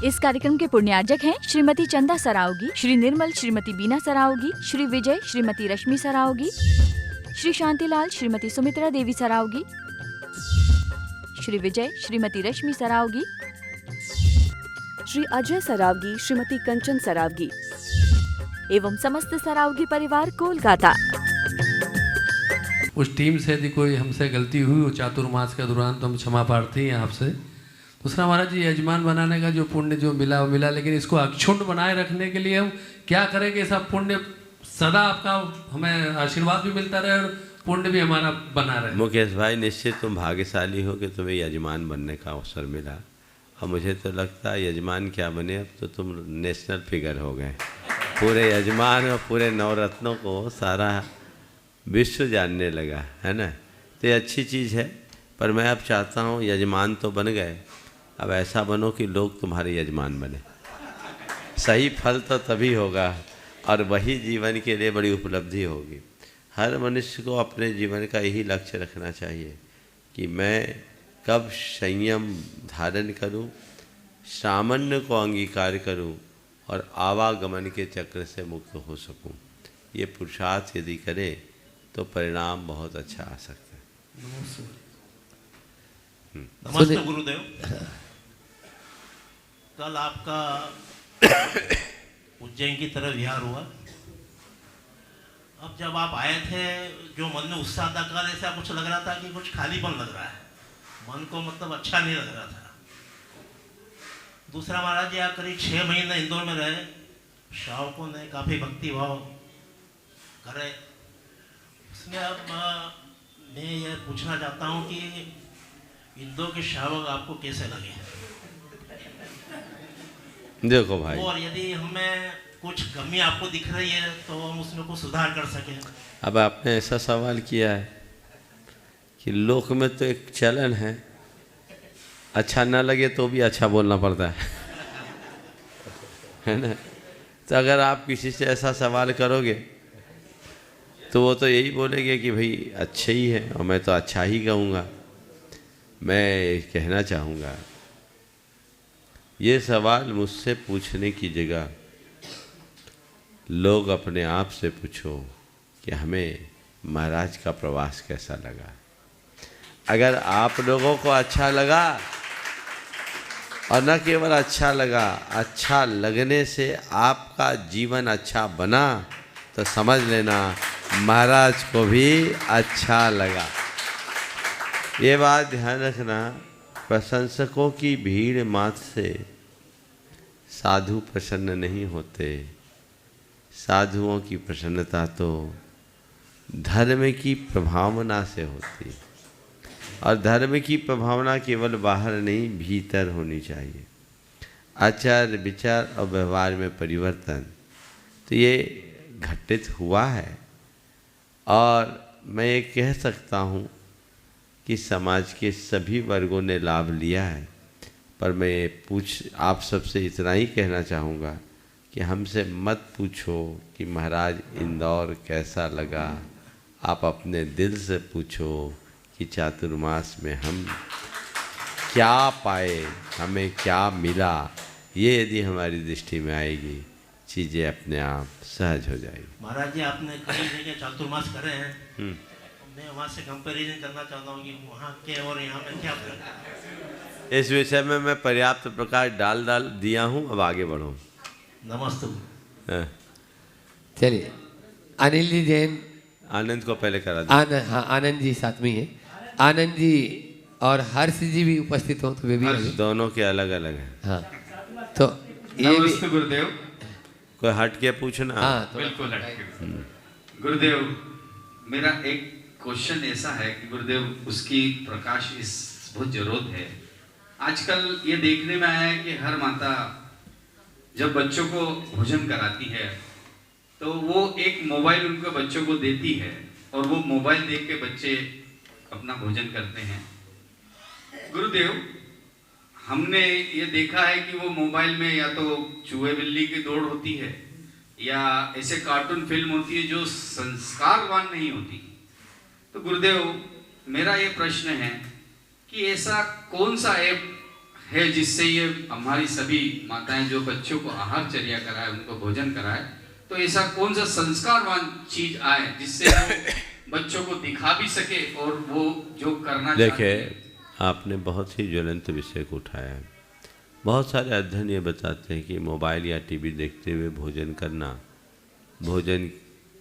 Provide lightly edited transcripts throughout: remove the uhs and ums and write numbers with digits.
इस कार्यक्रम के पुण्यार्जक हैं श्रीमती चंदा सरावगी, श्री निर्मल श्रीमती बीना सरावगी, श्री विजय श्रीमती रश्मि सरावगी, श्री शांतिलाल श्रीमती सुमित्रा देवी सरावगी, श्री विजय श्रीमती रश्मि सरावगी, श्री अजय सरावगी, श्रीमती कंचन सरावगी एवं समस्त सरावगी परिवार कोलकाता। उस टीम से यदि कोई हमसे गलती हुई हो चातुर्मास के दौरान तो हम क्षमा प्रार्थी हैं आपसे। दूसरा महाराज जी, यजमान बनाने का जो पुण्य जो मिला वो मिला, लेकिन इसको अक्षुण्ण बनाए रखने के लिए हम क्या करें कि ऐसा पुण्य सदा आपका हमें आशीर्वाद भी मिलता रहे और पुण्य भी हमारा बना रहे। मुकेश भाई, निश्चित तुम भाग्यशाली हो कि तुम्हें यजमान बनने का अवसर मिला, और मुझे तो लगता है यजमान क्या बने, अब तो तुम नेशनल फिगर हो गए। पूरे यजमान और पूरे नवरत्नों को सारा विश्व जानने लगा, है ना। तो ये अच्छी चीज़ है, पर मैं अब चाहता हूँ यजमान तो बन गए, अब ऐसा बनो कि लोग तुम्हारे यजमान बने। सही फल तो तभी होगा और वही जीवन के लिए बड़ी उपलब्धि होगी। हर मनुष्य को अपने जीवन का यही लक्ष्य रखना चाहिए कि मैं कब संयम धारण करूं, सामान्य को अंगीकार करूं और आवागमन के चक्र से मुक्त हो सकूं। ये पुरुषार्थ यदि करें तो परिणाम बहुत अच्छा आ सकता है। नमस्ते गुरुदेव। कल आपका उज्जैन की तरफ विहार हुआ। अब जब आप आए थे, जो मन में उत्साह था, कल ऐसा कुछ लग रहा था कि कुछ खालीपन लग रहा है, मन को मतलब अच्छा नहीं लग रहा था। दूसरा महाराज जी, आप करीब 6 महीने इंदौर में रहे, श्रावकों ने काफ़ी भक्ति भाव करे। उसमें अब मैं ये पूछना चाहता हूँ कि इंदौर के श्रावक आपको कैसे लगे? देखो भाई, और यदि हमें कुछ कमी आपको दिख रही है तो हम उसमें कुछ सुधार कर सकें। अब आपने ऐसा सवाल किया है कि लोक में तो एक चलन है, अच्छा ना लगे तो भी अच्छा बोलना पड़ता है ना। तो अगर आप किसी से ऐसा सवाल करोगे तो वो तो यही बोलेंगे कि भाई अच्छे ही है, और मैं तो अच्छा ही कहूँगा। मैं कहना चाहूँगा, ये सवाल मुझसे पूछने की जगह लोग अपने आप से पूछो कि हमें महाराज का प्रवास कैसा लगा। अगर आप लोगों को अच्छा लगा, और न केवल अच्छा लगा, अच्छा लगने से आपका जीवन अच्छा बना, तो समझ लेना महाराज को भी अच्छा लगा। ये बात ध्यान रखना, प्रशंसकों की भीड़ मात्र से साधु प्रसन्न नहीं होते। साधुओं की प्रसन्नता तो धर्म की प्रभावना से होती, और धर्म की प्रभावना केवल बाहर नहीं, भीतर होनी चाहिए। आचार विचार और व्यवहार में परिवर्तन, तो ये घटित हुआ है। और मैं ये कह सकता हूँ कि समाज के सभी वर्गों ने लाभ लिया है, पर मैं आप सबसे इतना ही कहना चाहूँगा कि हमसे मत पूछो कि महाराज इंदौर कैसा लगा। आप अपने दिल से पूछो कि चातुर्मास में हम क्या पाए, हमें क्या मिला। ये यदि हमारी दृष्टि में आएगी, चीज़ें अपने आप सहज हो जाएगी। महाराज जी, आपने कई जगह चातुर्मास करे हैं, मैं वहाँ से कंपैरिजन करना चाहता हूँ कि वहाँ के और यहाँ में क्या फर्क है। इस विषय में मैं पर्याप्त प्रकाश डाल दिया हूँ, अब आगे बढ़ो। नमस्ते। चलिए, अनिल जी जैन, आनंद को पहले करा दो। हाँ, आनंद जी साथ में है। आनंद जी और हर्ष जी भी उपस्थित हो तो वे भी दोनों के अलग अलग हैं। हाँ, तो ये भी गुरुदेव, कोई हट के पूछना। हाँ, तो बिल्कुल हट के। गुरुदेव, मेरा एक क्वेश्चन ऐसा है कि गुरुदेव, उसकी प्रकाश इस बहुत जरूरत है। आजकल ये देखने में आया है कि हर माता जब बच्चों को भोजन कराती है तो वो एक मोबाइल उनके बच्चों को देती है, और वो मोबाइल देख के बच्चे अपना भोजन करते हैं। गुरुदेव, हमने ये देखा है कि वो मोबाइल में या तो चूहे बिल्ली की दौड़ होती है, या ऐसे कार्टून फिल्म होती है जो संस्कारवान नहीं होती। तो गुरुदेव, मेरा ये प्रश्न है कि ऐसा कौन सा ऐप है जिससे ये हमारी सभी माताएं जो बच्चों को आहार चर्या कराए, उनको भोजन कराए, तो ऐसा कौन सा संस्कारवान चीज आए जिससे वो बच्चों को दिखा भी सके और वो जो करना देखिए, आपने बहुत ही ज्वलंत विषय को उठाया है। बहुत सारे अध्ययन ये बताते हैं कि मोबाइल या टीवी देखते हुए भोजन करना भोजन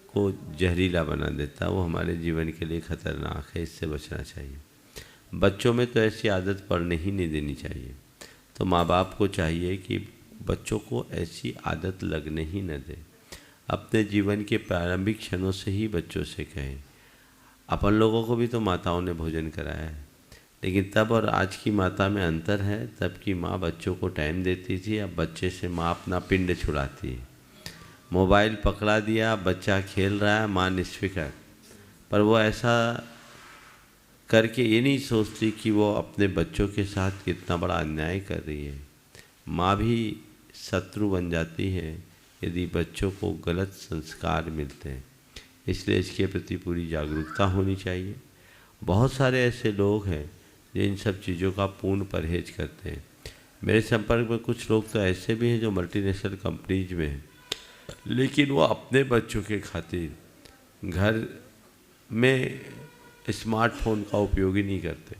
को जहरीला बना देता है, वो हमारे जीवन के लिए खतरनाक है, इससे बचना चाहिए। बच्चों में तो ऐसी आदत पड़ने ही नहीं देनी चाहिए। तो माँ बाप को चाहिए कि बच्चों को ऐसी आदत लगने ही न दें। अपने जीवन के प्रारंभिक क्षणों से ही बच्चों से कहें। अपन लोगों को भी तो माताओं ने भोजन कराया है, लेकिन तब और आज की माता में अंतर है। तब की माँ बच्चों को टाइम देती थी, अब बच्चे से माँ अपना पिंड छुड़ाती है। मोबाइल पकड़ा दिया, बच्चा खेल रहा है, माँ निष्फिक्र। पर वो ऐसा करके ये नहीं सोचती कि वो अपने बच्चों के साथ कितना बड़ा अन्याय कर रही है। माँ भी शत्रु बन जाती है यदि बच्चों को गलत संस्कार मिलते हैं। इसलिए इसके प्रति पूरी जागरूकता होनी चाहिए। बहुत सारे ऐसे लोग हैं जो इन सब चीज़ों का पूर्ण परहेज करते हैं। मेरे संपर्क में कुछ लोग तो ऐसे भी हैं जो मल्टीनेशनल कंपनीज में हैं, लेकिन वो अपने बच्चों के खातिर घर में स्मार्टफोन का उपयोग ही नहीं करते,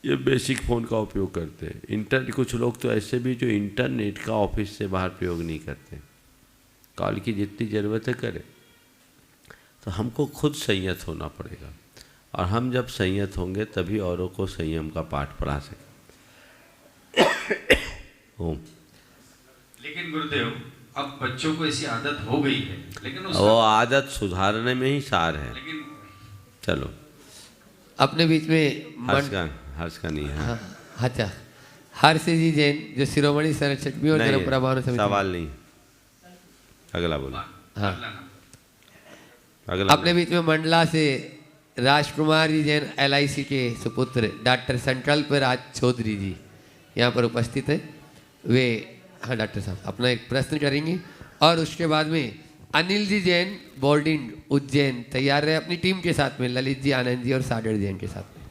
ये बेसिक फ़ोन का उपयोग करते हैं। कुछ लोग तो ऐसे भी जो इंटरनेट का ऑफिस से बाहर प्रयोग नहीं करते। कॉल की जितनी ज़रूरत है करें। तो हमको खुद संयत होना पड़ेगा, और हम जब संयत होंगे तभी औरों को संयम का पाठ पढ़ा सकें। ओम। लेकिन गुरुदेव, अब बच्चों को ऐसी आदत हो गई है, लेकिन वो आदत सुधारने में ही सार है। लेकिन चलो, अपने बीच में हर्ष का नहीं है। हाँ, अच्छा, हर्ष जी जैन जो शिरोमणि संरक्षक भी और नहीं धर्म प्रभाव है, सवाल नहीं। अगला बोलो। हाँ, अगला अपने बीच में मंडला से राजकुमार जी जैन LIC के सुपुत्र डॉक्टर संकल्प राज चौधरी जी यहाँ पर उपस्थित है। वे, हाँ डॉक्टर साहब, अपना एक प्रश्न करेंगे और उसके बाद में अनिल जी जैन बोर्डिंग उज्जैन तैयार रहे अपनी टीम के साथ में, ललित जी, आनंद जी और सागर जैन के साथ में।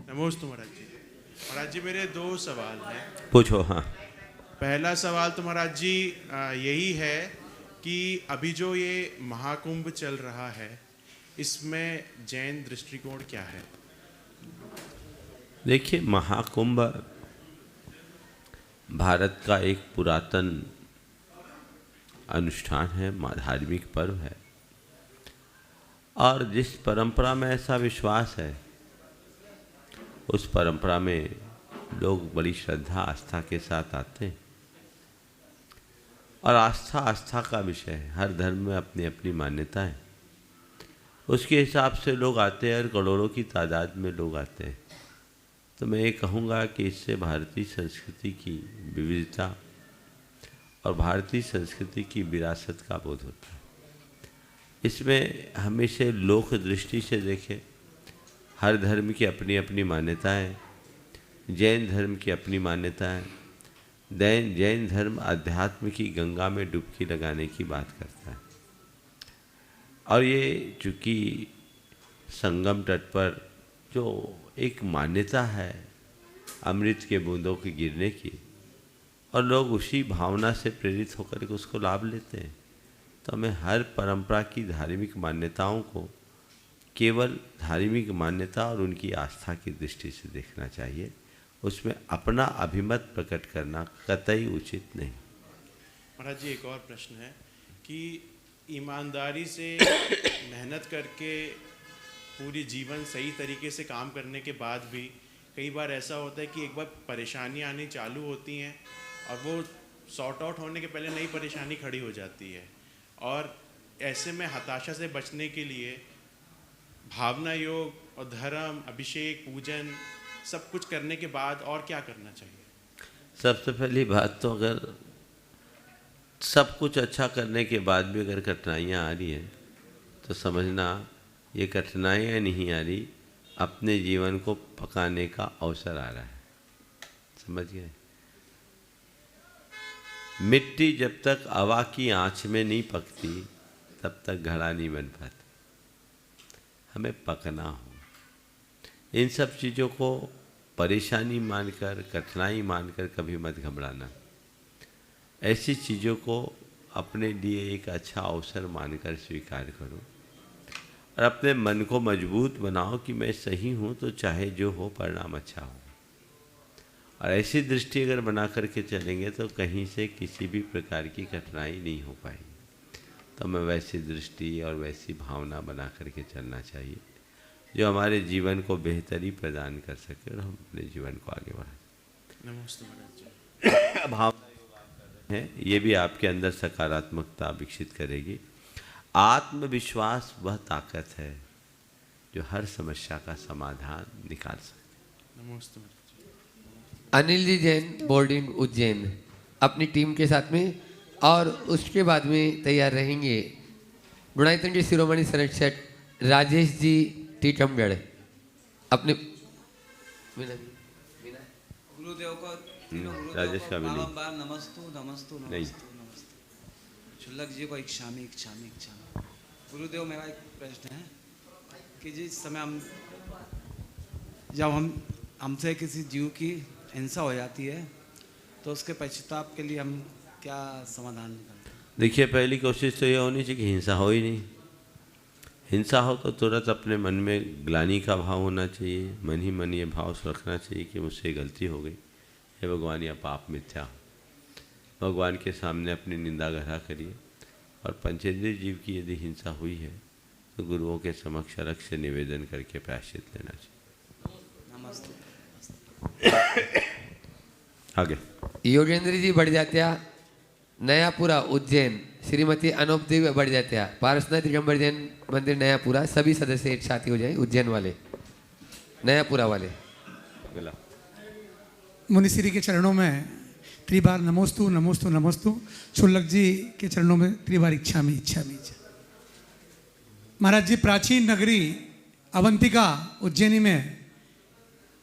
नमस्ते महाराज जी। महाराज जी, मेरे दो सवाल हैं। पूछो। हाँ, पहला सवाल तो महाराज जी यही है कि अभी जो ये महाकुंभ चल रहा है, इसमें जैन दृष्टिकोण क्या है? देखिए, महाकुंभ भारत का एक पुरातन अनुष्ठान है, धार्मिक पर्व है, और जिस परंपरा में ऐसा विश्वास है उस परंपरा में लोग बड़ी श्रद्धा आस्था के साथ आते हैं। और आस्था का विषय है। हर धर्म में अपनी अपनी मान्यता है, उसके हिसाब से लोग आते हैं और करोड़ों की तादाद में लोग आते हैं। तो मैं ये कहूँगा कि इससे भारतीय संस्कृति की विविधता और भारतीय संस्कृति की विरासत का बोध होता है। इसमें हमेशा लोक दृष्टि से देखें, हर धर्म की अपनी अपनी मान्यताएं। जैन धर्म की अपनी मान्यता है। जैन धर्म अध्यात्म की गंगा में डुबकी लगाने की बात करता है, और ये चूँकि संगम तट पर जो एक मान्यता है अमृत के बूंदों के गिरने की, और लोग उसी भावना से प्रेरित होकर के उसको लाभ लेते हैं। तो हमें हर परंपरा की धार्मिक मान्यताओं को केवल धार्मिक मान्यता और उनकी आस्था की दृष्टि से देखना चाहिए। उसमें अपना अभिमत प्रकट करना कतई उचित नहीं। महाराज जी, एक और प्रश्न है कि ईमानदारी से मेहनत करके पूरी जीवन सही तरीके से काम करने के बाद भी कई बार ऐसा होता है कि एक बार परेशानियाँ आनी चालू होती हैं और वो सॉर्ट आउट होने के पहले नई परेशानी खड़ी हो जाती है, और ऐसे में हताशा से बचने के लिए भावना योग और धर्म, अभिषेक, पूजन सब कुछ करने के बाद और क्या करना चाहिए? सबसे पहली बात तो, अगर सब कुछ अच्छा करने के बाद भी अगर कठिनाइयाँ आ रही हैं तो समझना ये कठिनाइयाँ नहीं आ रही, अपने जीवन को पकाने का अवसर आ रहा है। समझ गए? मिट्टी जब तक हवा की आँच में नहीं पकती तब तक घड़ा नहीं बन पाता। हमें पकना हो। इन सब चीज़ों को परेशानी मानकर, कठिनाई मानकर कभी मत घबराना। ऐसी चीज़ों को अपने लिए एक अच्छा अवसर मानकर स्वीकार करो और अपने मन को मजबूत बनाओ कि मैं सही हूँ तो चाहे जो हो परिणाम अच्छा हो। और ऐसी दृष्टि अगर बना करके चलेंगे तो कहीं से किसी भी प्रकार की कठिनाई नहीं हो पाएगी। तो हमें वैसी दृष्टि और वैसी भावना बना करके चलना चाहिए जो हमारे जीवन को बेहतरी प्रदान कर सके और हम अपने जीवन को आगे बढ़ाएं। नमस्ते महाराज जी। भावना है ये भी आपके अंदर सकारात्मकता विकसित करेगी। आत्मविश्वास वह ताकत है जो हर समस्या का समाधान निकाल सकती है। नमस्ते महाराज जी। अनिल जी जैन, बोर्डिंग उज्जैन, अपनी टीम के साथ में, और उसके बाद में तैयार रहेंगे गुणायतन जी शिरोमणि संरक्षक राजेश जी टीकमगढ़। अपने गुरुदेव को राजेश का भी नहीं। बारंबार नमस्तु नमस्तु नहीं। नमस्तु नमस्तु। शुल्लक जी को इच्छामी इच्छामी इच्छामी। गुरुदेव, मेरा एक प्रश्न है कि जिस समय जब हमसे किसी जीव की हिंसा हो जाती है तो उसके पश्चाताप के लिए हम क्या समाधान करते हैं? देखिए, पहली कोशिश तो ये होनी चाहिए कि हिंसा हो ही नहीं। हिंसा हो तो तुरंत अपने मन में ग्लानि का भाव होना चाहिए। मन ही मन ये भाव रखना चाहिए कि मुझसे गलती हो गई, हे भगवान यह पाप मिथ्या हो। भगवान के सामने अपनी निंदा ग्रह करिए और पंचेंद्रिय जीव की यदि हिंसा हुई है तो गुरुओं के समक्ष अलग से निवेदन करके प्रायश्चित लेना चाहिए। नमस्ते। आगे योगेंद्र जी बढ़जात्या, नयापुरा उज्जैन, श्रीमती अनूप देवी बढ़जात्या, पारसनाथ दिगंबर जैन मंदिर नयापुरा। सभी सदस्य एक साथ ही हो जाए, उज्जैन वाले, नयापुरा वाले। मुनिश्री के चरणों में त्रिबार नमोस्तु नमोस्तु नमोस्तु। शुल्लक जी के चरणों में त्रिबार इच्छामी इच्छामी। महाराज जी, प्राचीन नगरी अवंतिका उज्जैनी में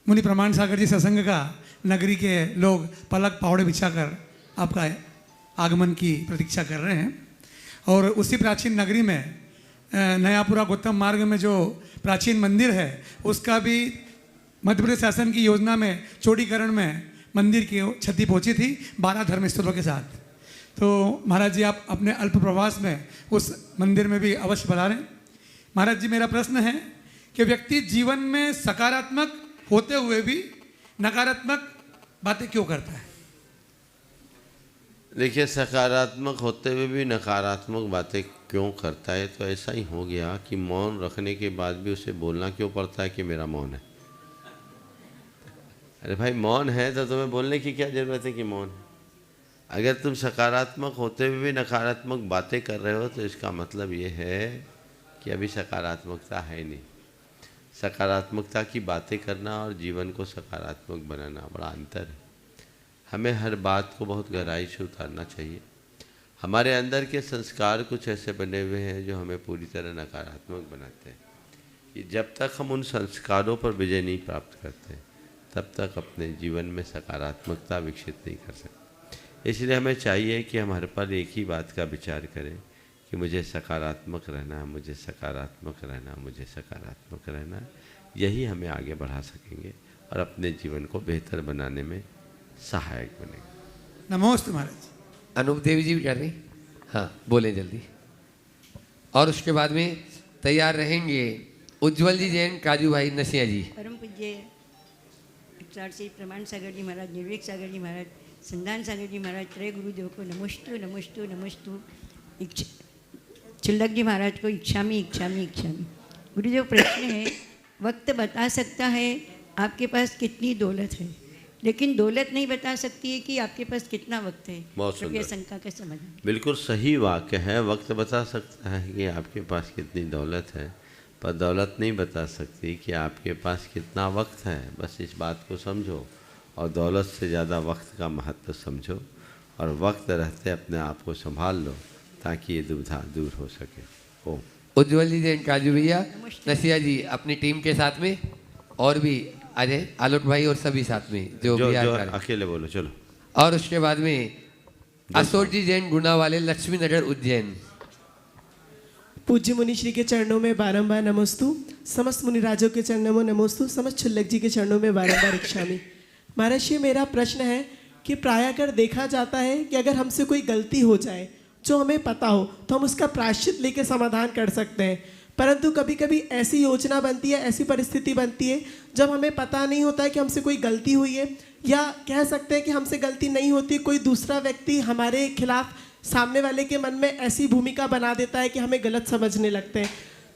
मुनि प्रमाण सागर जी सत्संग का नगरी के लोग पलक पावड़े बिछाकर आपका आगमन की प्रतीक्षा कर रहे हैं। और उसी प्राचीन नगरी में नयापुरा गौतम मार्ग में जो प्राचीन मंदिर है उसका भी मध्य प्रदेश शासन की योजना में चौड़ीकरण में मंदिर की क्षति पहुंची थी 12 धर्मस्थलों के साथ। तो महाराज जी, आप अपने अल्प प्रवास में उस मंदिर में भी अवश्य पधारें। महाराज जी, मेरा प्रश्न है कि व्यक्ति जीवन में सकारात्मक होते हुए भी नकारात्मक बातें क्यों करता है? देखिए, सकारात्मक होते हुए भी नकारात्मक बातें क्यों करता है, तो ऐसा ही हो गया कि मौन रखने के बाद भी उसे बोलना क्यों पड़ता है कि मेरा मौन है। अरे भाई, मौन है तो तुम्हें बोलने की क्या ज़रूरत है कि मौन है। अगर तुम सकारात्मक होते हुए भी नकारात्मक बातें कर रहे हो तो इसका मतलब ये है कि अभी सकारात्मकता है नहीं। सकारात्मकता की बातें करना और जीवन को सकारात्मक बनाना बड़ा अंतर है। हमें हर बात को बहुत गहराई से उतारना चाहिए। हमारे अंदर के संस्कार कुछ ऐसे बने हुए हैं जो हमें पूरी तरह नकारात्मक बनाते हैं। कि जब तक हम उन संस्कारों पर विजय नहीं प्राप्त करते तब तक अपने जीवन में सकारात्मकता विकसित नहीं कर सकते। इसलिए हमें चाहिए कि हम हर पल एक ही बात का विचार करें कि मुझे सकारात्मक रहना, मुझे सकारात्मक रहना, मुझे सकारात्मक रहना। यही हमें आगे बढ़ा सकेंगे और अपने जीवन को बेहतर बनाने में सहायक बनेगा। नमोस्तु महाराज। अनूप देवी जी भी कर रही, हाँ बोले जल्दी। और उसके बाद में तैयार रहेंगे उज्जवल जी जैन, काजू भाई नसिया जी। परम पूज्य श्री प्रमाण सागर जी महाराज, निर्विक सागर जी महाराज, संधान सागर जी महाराज, त्रय गुरुदेव को नमस्तु नमस्तु नमस्तु। शुल्लक जी महाराज को इच्छामी इच्छामी इच्छामी। गुरुदेव, प्रश्न है, वक्त बता सकता है आपके पास कितनी दौलत है, लेकिन दौलत नहीं बता सकती है कि आपके पास कितना वक्त है। बहुत कृपया सुंदर, शंका का समाधान। बिल्कुल सही वाक्य है। वक्त बता सकता है कि आपके पास कितनी दौलत है, पर दौलत नहीं बता सकती कि आपके पास कितना वक्त है। बस इस बात को समझो और दौलत से ज़्यादा वक्त का महत्व समझो और वक्त रहते अपने आप को संभाल लो ताकि ये दुविधा दूर हो सके। ओ उज्जवल जी जैन, काजू भैया, नसिया जी अपनी टीम के साथ में, और भी आ जाए आलोक भाई और सभी साथ में जो अकेले बोलो चलो। और उसके बाद में अशोक जी जैन, गुना वाले, लक्ष्मी नगर उज्जैन। पूज्य मुनि श्री के चरणों में बारंबार नमोस्तु, समस्त मुनिराजों के चरणों में नमोस्तु, समस्त छुल्लक जी के चरणों में बारंबार इच्छामी। महाराज जी, मेरा प्रश्न है कि प्रायः कर देखा जाता है कि अगर हमसे कोई गलती हो जाए जो हमें पता हो तो हम उसका प्रायश्चित लेके समाधान कर सकते हैं, परंतु कभी कभी ऐसी योजना बनती है, ऐसी परिस्थिति बनती है जब हमें पता नहीं होता है कि हमसे कोई गलती हुई है, या कह सकते हैं कि हमसे गलती नहीं होती, कोई दूसरा व्यक्ति हमारे खिलाफ सामने वाले के मन में ऐसी भूमिका बना देता है कि हमें गलत समझने लगते हैं।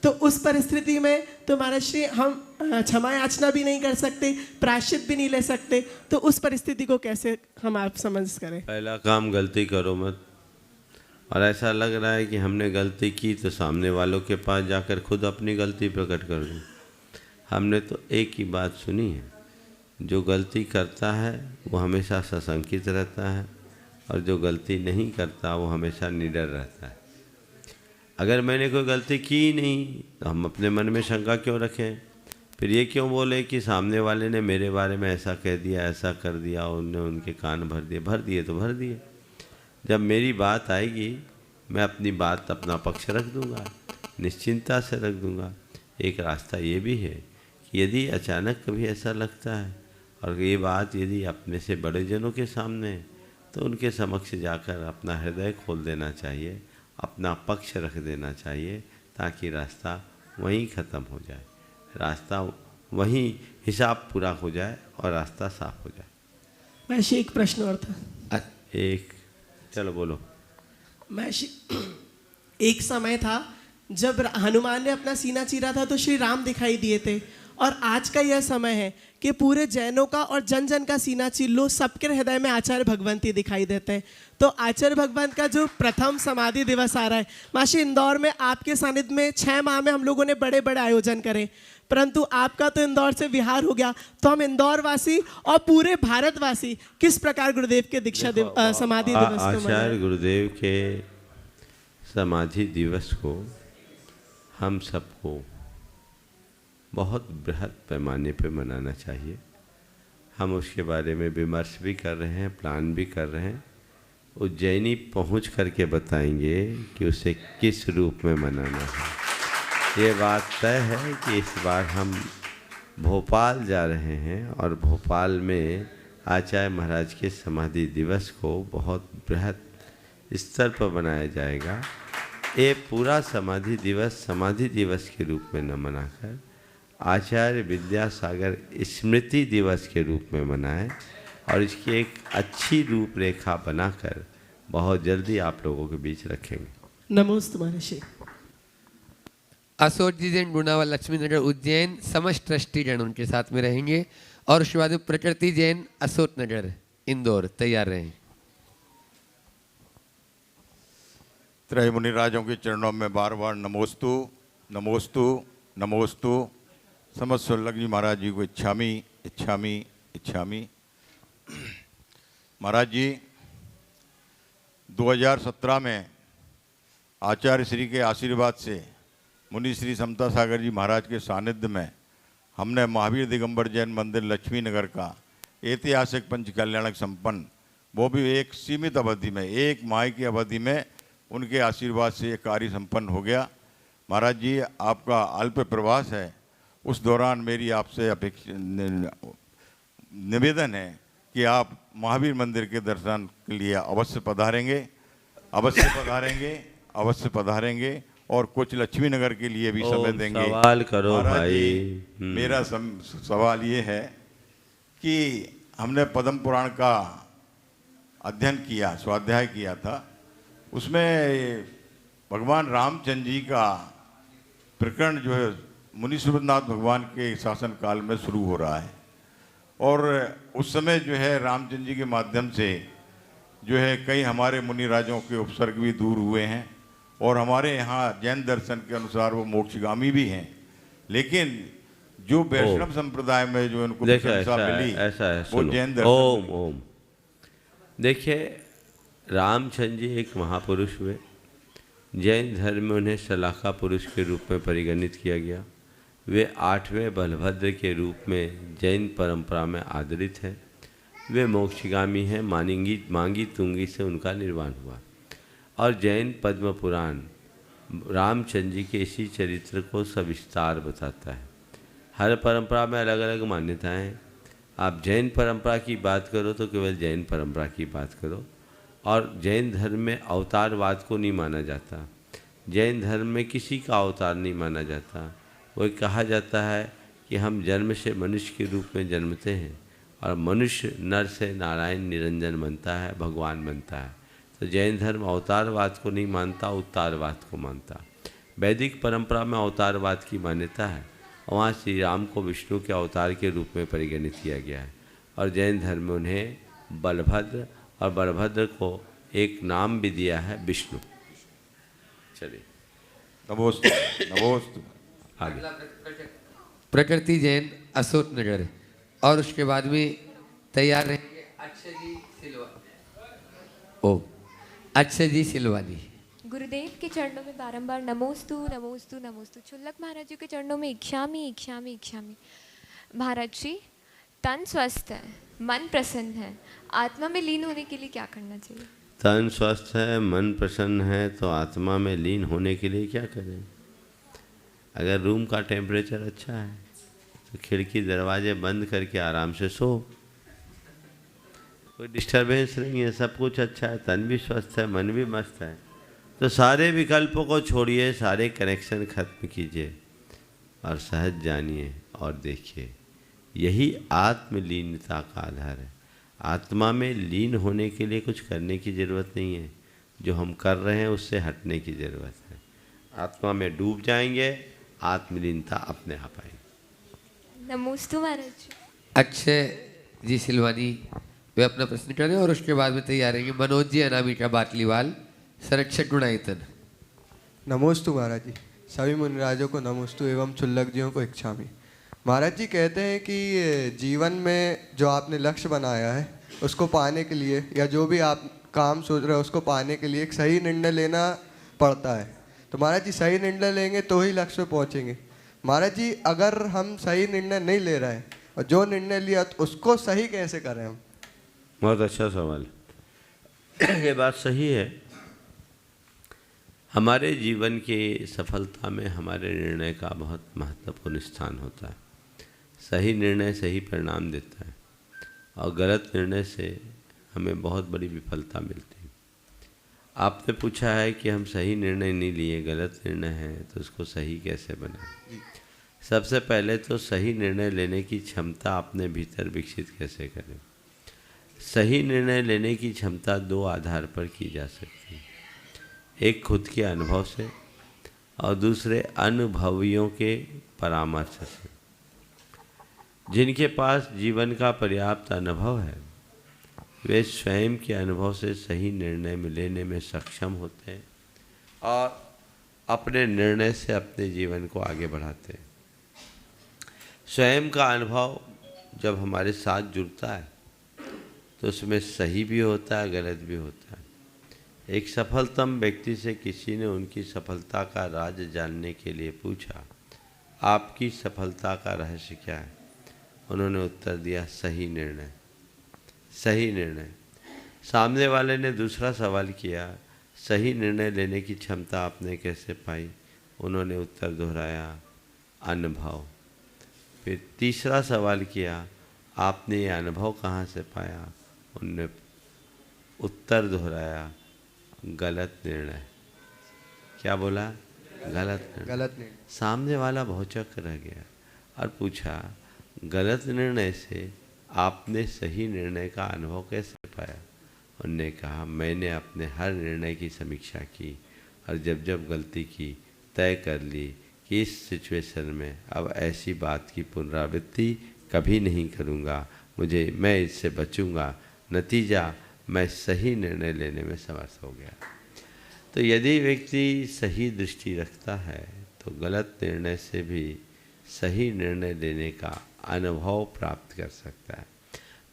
तो उस परिस्थिति में तो महाराज श्री हम क्षमा याचना भी नहीं कर सकते, प्रायश्चित भी नहीं ले सकते, तो उस परिस्थिति को कैसे हम आप समझ करें? पहला काम, गलती करो मत। और ऐसा लग रहा है कि हमने गलती की तो सामने वालों के पास जाकर खुद अपनी गलती प्रकट कर दूँ। हमने तो एक ही बात सुनी है, जो गलती करता है वो हमेशा सशंकित रहता है, और जो गलती नहीं करता वो हमेशा निडर रहता है। अगर मैंने कोई गलती की ही नहीं तो हम अपने मन में शंका क्यों रखें? फिर ये क्यों बोले कि सामने वाले ने मेरे बारे में ऐसा कह दिया, ऐसा कर दिया, उनने उनके कान भर दिए तो भर दिए। जब मेरी बात आएगी मैं अपनी बात, अपना पक्ष रख दूंगा, निश्चिंता से रख दूंगा। एक रास्ता ये भी है कि यदि अचानक कभी ऐसा लगता है और ये बात यदि अपने से बड़े जनों के सामने है तो उनके समक्ष जाकर अपना हृदय खोल देना चाहिए, अपना पक्ष रख देना चाहिए, ताकि रास्ता वहीं ख़त्म हो जाए, रास्ता वहीं हिसाब पूरा हो जाए और रास्ता साफ हो जाए। महर्षि, एक प्रश्न और था। एक, चलो बोलो। महर्षि, एक समय था जब हनुमान ने अपना सीना चीरा था तो श्री राम दिखाई दिए थे, और आज का यह समय है कि पूरे जैनों का और जन जन का सीना चीर लो, सबके हृदय में आचार्य भगवंती दिखाई देते हैं। तो आचार्य भगवंत का जो प्रथम समाधि दिवस आ रहा है, माशी इंदौर में आपके सानिध्य में 6 माह में हम लोगों ने बड़े बड़े आयोजन करे, परंतु आपका तो इंदौर से विहार हो गया। तो हम इंदौर वासी और पूरे भारतवासी किस प्रकार गुरुदेव के दीक्षा समाधि दिवस को आचार्य गुरुदेव के समाधि दिवस को हम सबको बहुत बृहद पैमाने पे मनाना चाहिए। हम उसके बारे में विमर्श भी कर रहे हैं, प्लान भी कर रहे हैं। उज्जैनी पहुंच करके बताएंगे कि उसे किस रूप में मनाना है। ये बात तय है कि इस बार हम भोपाल जा रहे हैं और भोपाल में आचार्य महाराज के समाधि दिवस को बहुत बृहद स्तर पर मनाया जाएगा। ये पूरा समाधि दिवस के रूप में न मनाकर आचार्य विद्यासागर स्मृति दिवस के रूप में मनाएं, और इसकी एक अच्छी रूपरेखा बनाकर बहुत जल्दी आप लोगों के बीच रखेंगे। नमोस्तु महर्षि। अशोक जी जैन गुणावा लक्ष्मी नगर उज्जैन समस्त ट्रस्टी जन उनके साथ में रहेंगे, और उसके बाद प्रकृति जैन अशोक नगर इंदौर तैयार रहें। त्रय मुनिराजों के चरणों में बार बार नमोस्तु नमोस्तु नमोस्तु। समस्त सुल्लक जी महाराज जी को इच्छामी इच्छामी इच्छामी। महाराज जी 2017 में आचार्य श्री के आशीर्वाद से मुनि श्री समता सागर जी महाराज के सानिध्य में हमने महावीर दिगंबर जैन मंदिर लक्ष्मी नगर का ऐतिहासिक पंच कल्याणक संपन्न, वो भी एक सीमित अवधि में, 1 माह की अवधि में उनके आशीर्वाद से ये कार्य संपन्न हो गया। महाराज जी, आपका अल्प प्रवास है, उस दौरान मेरी आपसे निवेदन है कि आप महावीर मंदिर के दर्शन के लिए अवश्य पधारेंगे, अवश्य पधारेंगे, अवश्य पधारेंगे, और कुछ लक्ष्मी नगर के लिए भी समय देंगे। सवाल करो भाई। मेरा सवाल ये है कि हमने पद्म पुराण का अध्ययन किया, स्वाध्याय किया था, उसमें भगवान रामचंद्र जी का प्रकरण जो है मुनि सुरनाथ भगवान के शासन काल में शुरू हो रहा है, और उस समय जो है रामचंद्र जी के माध्यम से जो है कई हमारे मुनि राजों के उपसर्ग भी दूर हुए हैं, और हमारे यहाँ जैन दर्शन के अनुसार वो मोक्षगामी भी हैं। लेकिन जो वैष्णव संप्रदाय में जो उनको प्रशंसा मिली, ऐसा है, वो जैन दर्शन। ओम देखिए, रामचंद्र जी एक महापुरुष हुए। जैन धर्म में उन्हें सलाखा पुरुष के रूप में परिगणित किया गया। वे 8वें बलभद्र के रूप में जैन परंपरा में आदरित हैं। वे मोक्षगामी हैं, मांगी तुंगी से उनका निर्वाण हुआ। और जैन पद्म पुराण रामचंद्र जी के इसी चरित्र को सविस्तार बताता है। हर परंपरा में अलग अलग मान्यताएं हैं। आप जैन परंपरा की बात करो तो केवल जैन परंपरा की बात करो, और जैन धर्म में अवतारवाद को नहीं माना जाता। जैन धर्म में किसी का अवतार नहीं माना जाता। वो कहा जाता है कि हम जन्म से मनुष्य के रूप में जन्मते हैं और मनुष्य नर से नारायण निरंजन बनता है, भगवान बनता है। तो जैन धर्म अवतारवाद को नहीं मानता, उत्तारवाद को मानता। वैदिक परंपरा में अवतारवाद की मान्यता है, और वहाँ श्री राम को विष्णु के अवतार के रूप में परिगणित किया गया है। और जैन धर्म में उन्हें बलभद्र और बलभद्र को एक नाम भी दिया है, विष्णु। चलिए, नमोस्तु नमोस्तु। आगे प्रकृति जैन अशोक नगर, और उसके बाद में तैयार रहेंगे अक्षय जी सिलवा। ओ अक्षय जी सिलवानी। गुरुदेव के चरणों में बारंबार नमोस्तु नमोस्तु नमोस्तु। छुल्लक महाराज जी के चरणों में इच्छामी इच्छामी इच्छामी। महाराज जी, तन स्वस्थ है, मन प्रसन्न है, आत्मा में लीन होने के लिए क्या करना चाहिए? तन स्वस्थ है, मन प्रसन्न है, तो आत्मा में लीन होने के लिए क्या करें? अगर रूम का टेम्परेचर अच्छा है तो खिड़की दरवाजे बंद करके आराम से सो, कोई डिस्टरबेंस नहीं है, सब कुछ अच्छा है, तन भी स्वस्थ है, मन भी मस्त है। तो सारे विकल्पों को छोड़िए, सारे कनेक्शन खत्म कीजिए और सहज जानिए और देखिए। यही आत्मलीनता का आधार है। आत्मा में लीन होने के लिए कुछ करने की ज़रूरत नहीं है, जो हम कर रहे हैं उससे हटने की ज़रूरत है। आत्मा में डूब जाएंगे, आत्मलीनता अपने आप आएगी। नमोस्तु महाराज जी। अक्षय जी सिलवानी वे अपना प्रश्न करें, और उसके बाद में तैयार रहेंगे मनोज जी अनामिका बाटलीवाल, संरक्षक गुणायतन। नमोस्तु महाराज जी। सभी मुनिराजों को नमोस्तु एवं छुल्लक जियों को इच्छामी। महाराज जी कहते हैं कि जीवन में जो आपने लक्ष्य बनाया है उसको पाने के लिए, या जो भी आप काम सोच रहे हो उसको पाने के लिए एक सही निर्णय लेना पड़ता है। तो महाराज जी, सही निर्णय लेंगे तो ही लक्ष्य पे पहुँचेंगे। महाराज जी, अगर हम सही निर्णय नहीं ले रहे हैं और जो निर्णय लिया तो उसको सही कैसे करें हम? बहुत अच्छा सवाल। ये बात सही है। हमारे जीवन की सफलता में हमारे निर्णय का बहुत महत्वपूर्ण स्थान होता है। सही निर्णय सही परिणाम देता है, और गलत निर्णय से हमें बहुत बड़ी विफलता मिलती है। आपने पूछा है कि हम सही निर्णय नहीं लिए, गलत निर्णय है, तो उसको सही कैसे बनाएं? सबसे पहले तो सही निर्णय लेने की क्षमता अपने भीतर विकसित कैसे करें? सही निर्णय लेने की क्षमता दो आधार पर की जा सकती है। एक खुद के अनुभव से, और दूसरे अनुभवियों के परामर्श से। जिनके पास जीवन का पर्याप्त अनुभव है वे स्वयं के अनुभव से सही निर्णय लेने में सक्षम होते हैं और अपने निर्णय से अपने जीवन को आगे बढ़ाते हैं। स्वयं का अनुभव जब हमारे साथ जुड़ता है तो उसमें सही भी होता है, गलत भी होता है। एक सफलतम व्यक्ति से किसी ने उनकी सफलता का राज जानने के लिए पूछा, आपकी सफलता का रहस्य क्या है? उन्होंने उत्तर दिया, सही निर्णय। सही निर्णय। सामने वाले ने दूसरा सवाल किया, सही निर्णय लेने की क्षमता आपने कैसे पाई? उन्होंने उत्तर दोहराया, अनुभव। फिर तीसरा सवाल किया, आपने ये अनुभव कहाँ से पाया? उन्होंने उत्तर दोहराया, गलत निर्णय। क्या बोला? गलत निर्णय। गलत निर्णय। सामने वाला भौचक रह गया और पूछा, गलत निर्णय से आपने सही निर्णय का अनुभव कैसे पाया? उन्होंने कहा, मैंने अपने हर निर्णय की समीक्षा की और जब जब गलती की तय कर ली कि इस सिचुएशन में अब ऐसी बात की पुनरावृत्ति कभी नहीं करूँगा, मैं इससे बचूँगा। नतीजा, मैं सही निर्णय लेने में समर्थ हो गया। तो यदि व्यक्ति सही दृष्टि रखता है तो गलत निर्णय से भी सही निर्णय लेने का अनुभव प्राप्त कर सकता है।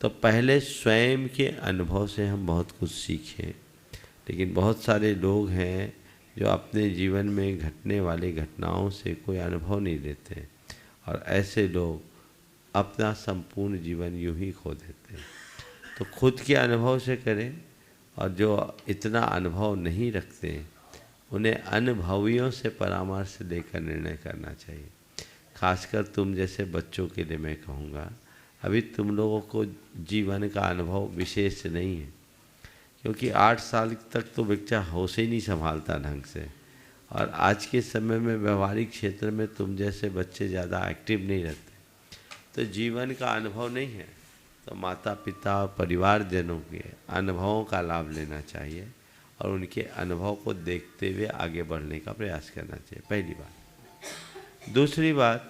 तो पहले स्वयं के अनुभव से हम बहुत कुछ सीखें, लेकिन बहुत सारे लोग हैं जो अपने जीवन में घटने वाली घटनाओं से कोई अनुभव नहीं लेते और ऐसे लोग अपना संपूर्ण जीवन यूं ही खो देते हैं। तो खुद के अनुभव से करें, और जो इतना अनुभव नहीं रखते उन्हें अनुभवियों से परामर्श लेकर निर्णय करना चाहिए। खासकर तुम जैसे बच्चों के लिए मैं कहूँगा, अभी तुम लोगों को जीवन का अनुभव विशेष नहीं है, क्योंकि 8 साल तक तो बच्चा होश ही नहीं संभालता ढंग से, और आज के समय में व्यवहारिक क्षेत्र में तुम जैसे बच्चे ज़्यादा एक्टिव नहीं रहते, तो जीवन का अनुभव नहीं है। तो माता पिता और परिवारजनों के अनुभवों का लाभ लेना चाहिए और उनके अनुभव को देखते हुए आगे बढ़ने का प्रयास करना चाहिए, पहली बात। दूसरी बात,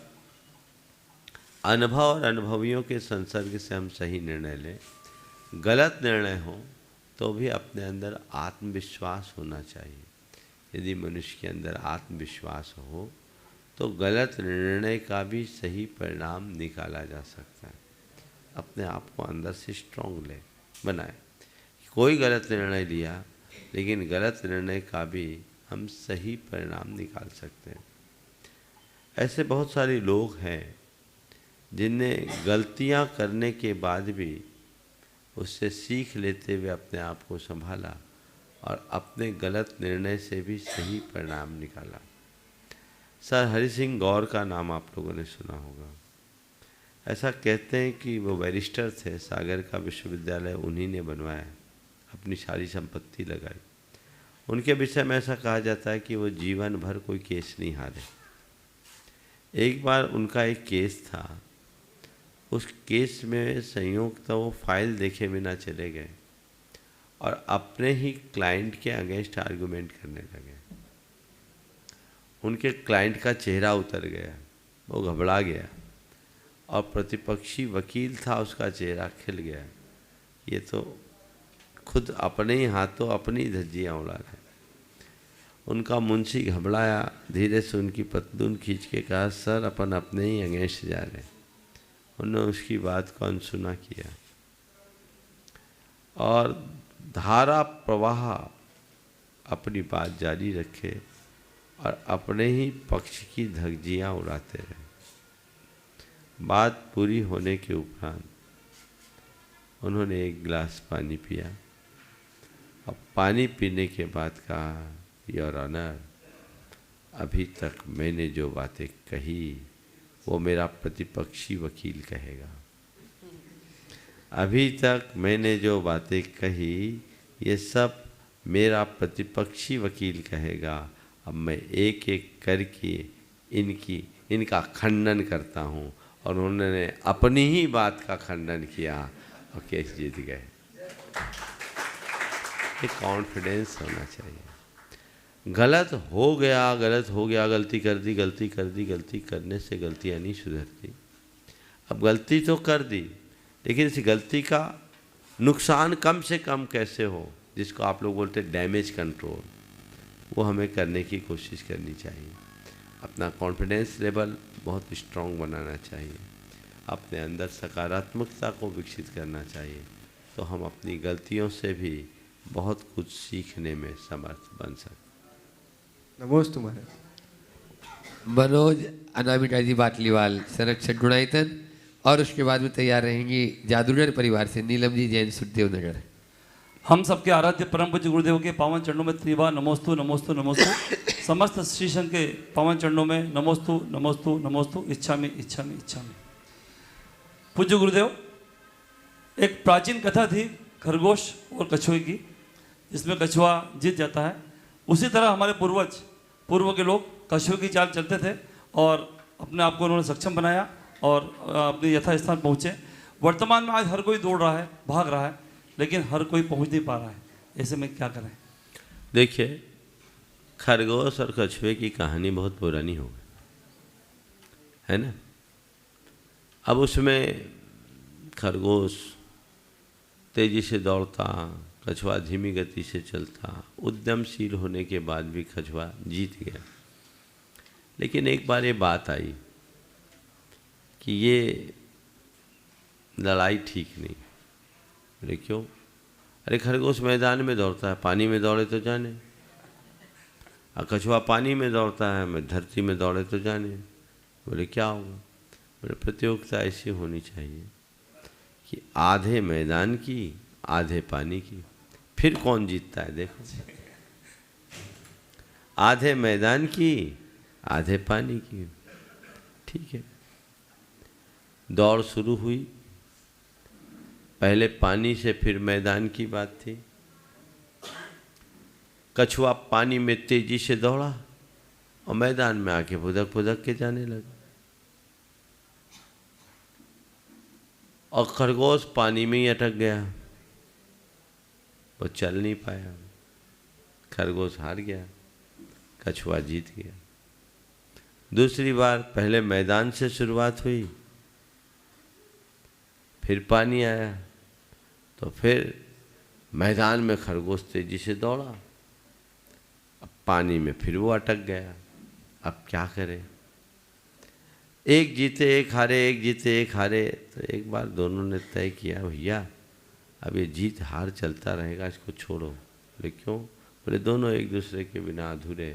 अनुभव और अनुभवियों के संसर्ग से हम सही निर्णय लें। गलत निर्णय हो तो भी अपने अंदर आत्मविश्वास होना चाहिए। यदि मनुष्य के अंदर आत्मविश्वास हो तो गलत निर्णय का भी सही परिणाम निकाला जा सकता है। अपने आप को अंदर से स्ट्रॉन्ग बनाए। कोई गलत निर्णय लिया लेकिन गलत निर्णय का भी हम सही परिणाम निकाल सकते हैं। ऐसे बहुत सारे लोग हैं जिन्हें गलतियां करने के बाद भी उससे सीख लेते हुए अपने आप को संभाला और अपने गलत निर्णय से भी सही परिणाम निकाला। सर हरि सिंह गौर का नाम आप लोगों ने सुना होगा। ऐसा कहते हैं कि वो बैरिस्टर थे, सागर का विश्वविद्यालय उन्हीं ने बनवाया, अपनी सारी संपत्ति लगाई। उनके विषय में ऐसा कहा जाता है कि वो जीवन भर कोई केस नहीं हारे। एक बार उनका एक केस था, उस केस में संयोगतः वो फाइल देखे बिना चले गए और अपने ही क्लाइंट के अगेंस्ट आर्गुमेंट करने लगे। उनके क्लाइंट का चेहरा उतर गया, वो घबरा गया और प्रतिपक्षी वकील था, उसका चेहरा खिल गया। ये तो खुद अपने ही हाथों अपनी धज्जियाँ उड़ा रहे। उनका मुंशी घबराया, धीरे से उनकी पतलून खींच के कहा, सर अपन अपने ही अगेंस्ट जा रहे हैं। उन्होंने उसकी बात को अनसुना किया और धारा प्रवाह अपनी बात जारी रखे और अपने ही पक्ष की धज्जियाँ उड़ाते रहे। बात पूरी होने के उपरांत उन्होंने एक गिलास पानी पिया और पानी पीने के बाद कहा, योर ऑनर, अभी तक मैंने जो बातें कही वो मेरा प्रतिपक्षी वकील कहेगा। अभी तक मैंने जो बातें कही ये सब मेरा प्रतिपक्षी वकील कहेगा। अब मैं एक एक करके इनका खंडन करता हूँ। और उन्होंने अपनी ही बात का खंडन किया और केस जीत गए। एक कॉन्फिडेंस होना चाहिए। गलत हो गया, गलती कर दी, गलती करने से गलतियाँ नहीं सुधरती। अब गलती तो कर दी, लेकिन इस गलती का नुकसान कम से कम कैसे हो, जिसको आप लोग बोलते हैं डैमेज कंट्रोल, वो हमें करने की कोशिश करनी चाहिए। अपना कॉन्फिडेंस लेवल बहुत स्ट्रॉन्ग बनाना चाहिए, अपने अंदर सकारात्मकता को विकसित करना चाहिए, तो हम अपनी गलतियों से भी बहुत कुछ सीखने में समर्थ बन सकते। नमोस्तु महाराज। मनोज अनामिका जी बाटलीवाल संरक्षक गुणायतन, और उसके बाद में तैयार रहेंगी जादूगर परिवार से नीलम जी जैन सुखदेव नगर। हम सबके आराध्य परम पूज्य गुरुदेव के पावन चरणों में त्रिबार नमोस्तु नमोस्तु नमोस्तु। समस्त श्री संघ के पावन चरणों में नमोस्तु नमोस्तु नमोस्तु। इच्छामि इच्छामि इच्छामि। पूज्य गुरुदेव, एक प्राचीन कथा थी खरगोश और कछुए की, जिसमें कछुआ जीत जाता है। उसी तरह हमारे पूर्व के लोग कछुए की चाल चलते थे और अपने आप को उन्होंने सक्षम बनाया और अपने यथास्थान पहुँचे। वर्तमान में आज हर कोई दौड़ रहा है, भाग रहा है, लेकिन हर कोई पहुंच नहीं पा रहा है। ऐसे में क्या करें? देखिए, खरगोश और कछुए की कहानी बहुत पुरानी हो गई है ना। अब उसमें खरगोश तेजी से दौड़ता, कछुआ धीमी गति से चलता। उद्यमशील होने के बाद भी कछुआ जीत गया। लेकिन एक बार ये बात आई कि ये लड़ाई ठीक नहीं। बोले क्यों? अरे खरगोश मैदान में दौड़ता है, पानी में दौड़े तो जाने, और कछुआ पानी में दौड़ता है, मैं धरती में दौड़े तो जाने। बोले क्या होगा? बोले प्रतियोगिता ऐसी होनी चाहिए कि आधे मैदान की आधे पानी की, फिर कौन जीतता है देखो। आधे मैदान की आधे पानी की। ठीक है, दौड़ शुरू हुई। पहले पानी से फिर मैदान की बात थी। कछुआ पानी में तेजी से दौड़ा और मैदान में आके फुदक फुदक के जाने लगा, और खरगोश पानी में ही अटक गया, वो चल नहीं पाया। खरगोश हार गया, कछुआ जीत गया। दूसरी बार पहले मैदान से शुरुआत हुई, फिर पानी आया, तो फिर मैदान में खरगोश तेजी से दौड़ा, अब पानी में फिर वो अटक गया। अब क्या करें? एक जीते एक हारे, एक जीते एक हारे। तो एक बार दोनों ने तय किया, भैया अब ये जीत हार चलता रहेगा, इसको छोड़ो। बोले क्यों? बोले दोनों एक दूसरे के बिना अधूरे,